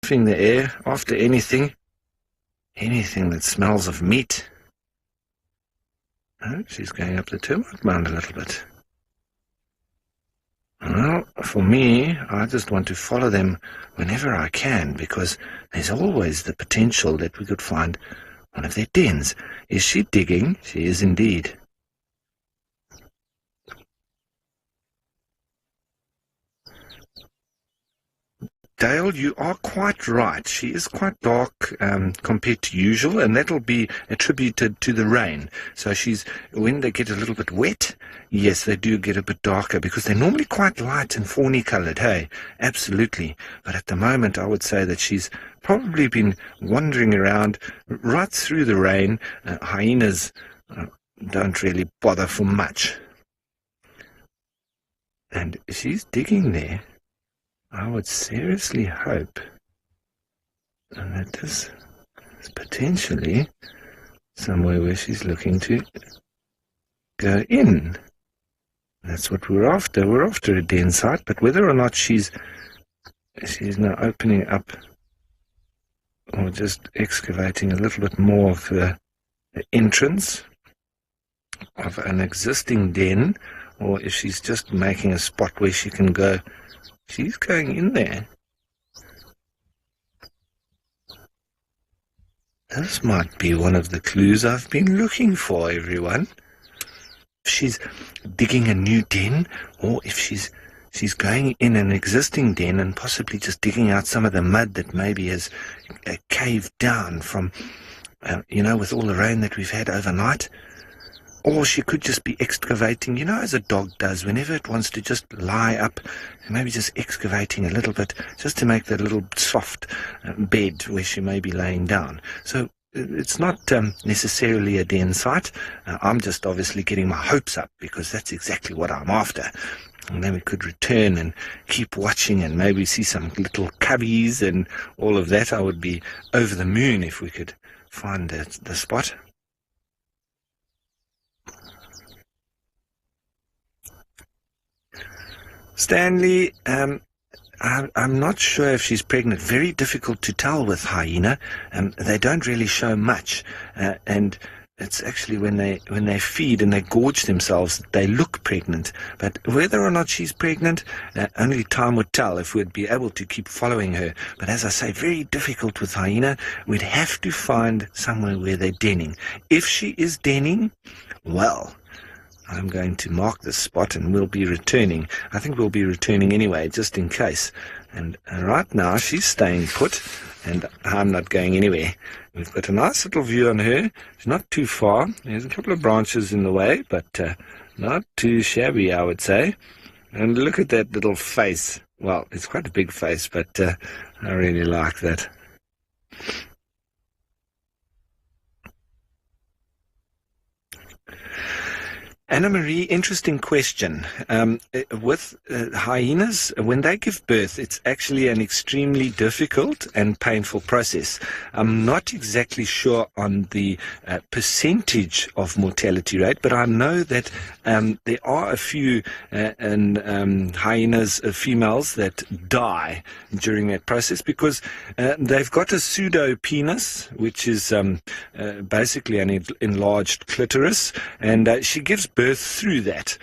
sniffing the air after anything that smells of meat. Oh, she's going up the termite mound a little bit. Well, for me, I just want to follow them whenever I can, because there's always the potential that we could find one of their dens. Is she digging? She is indeed. Dale, you are quite right. She is quite dark compared to usual, and that'll be attributed to the rain. So when they get a little bit wet, yes, they do get a bit darker, because they're normally quite light and fawny coloured, hey? Absolutely. But at the moment, I would say that she's probably been wandering around right through the rain. Hyenas don't really bother for much. And she's digging there. I would seriously hope that this is potentially somewhere where she's looking to go in. That's what we're after. We're after a den site, but whether or not she's now opening up or just excavating a little bit more of the entrance of an existing den, or if she's just making a spot where she can go. She's going in there. This might be one of the clues I've been looking for, everyone. If she's digging a new den, or if she's going in an existing den and possibly just digging out some of the mud that maybe has caved down from, with all the rain that we've had overnight. Or she could just be excavating, as a dog does, whenever it wants to just lie up, maybe just excavating a little bit, just to make that little soft bed where she may be laying down. So it's not necessarily a den site. I'm just obviously getting my hopes up, because that's exactly what I'm after. And then we could return and keep watching and maybe see some little cubbies and all of that. I would be over the moon if we could find the spot. Stanley, I'm not sure if she's pregnant. Very difficult to tell with hyena. They don't really show much, and it's actually when they feed and they gorge themselves, they look pregnant. But whether or not she's pregnant, only time would tell if we'd be able to keep following her. But as I say, very difficult with hyena. We'd have to find somewhere where they're denning. If she is denning, well, I'm going to mark this spot and we'll be returning. I think we'll be returning anyway, just in case. And right now she's staying put, and I'm not going anywhere. We've got a nice little view on her. It's not too far. There's a couple of branches in the way, but not too shabby, I would say. And look at that little face. Well, it's quite a big face, but I really like that. Anna-Marie, interesting question. With hyenas, when they give birth, it's actually an extremely difficult and painful process. I'm not exactly sure on the percentage of mortality rate, but I know that there are a few hyenas, females, that die during that process because they've got a pseudo-penis, which is basically an enlarged clitoris, and she gives birth through that.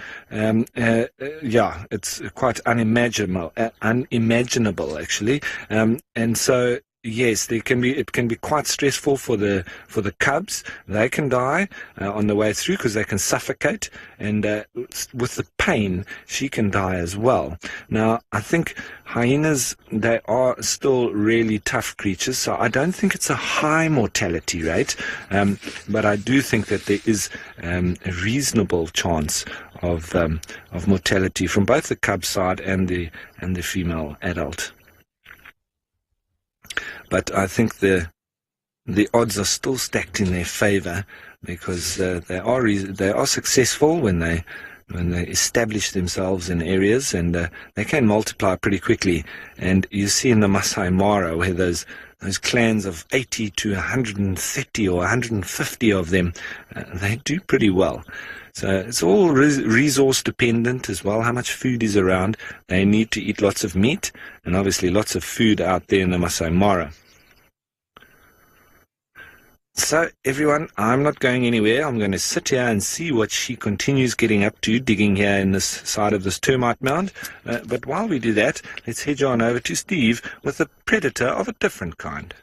It's quite unimaginable actually. And so yes, it can be quite stressful for the cubs. They can die on the way through because they can suffocate, and with the pain, she can die as well. Now, I think hyenas, they are still really tough creatures, so I don't think it's a high mortality rate, but I do think that there is a reasonable chance of mortality from both the cub side and the female adult. But I think the odds are still stacked in their favor, because they are successful when they establish themselves in areas, and they can multiply pretty quickly. And you see in the Masai Mara where those clans of 80 to 130 or 150 of them, they do pretty well. So it's all resource dependent as well, how much food is around. They need to eat lots of meat and obviously lots of food out there in the Masai Mara. So everyone, I'm not going anywhere. I'm going to sit here and see what she continues getting up to, digging here in this side of this termite mound. But while we do that, let's head on over to Steve with a predator of a different kind.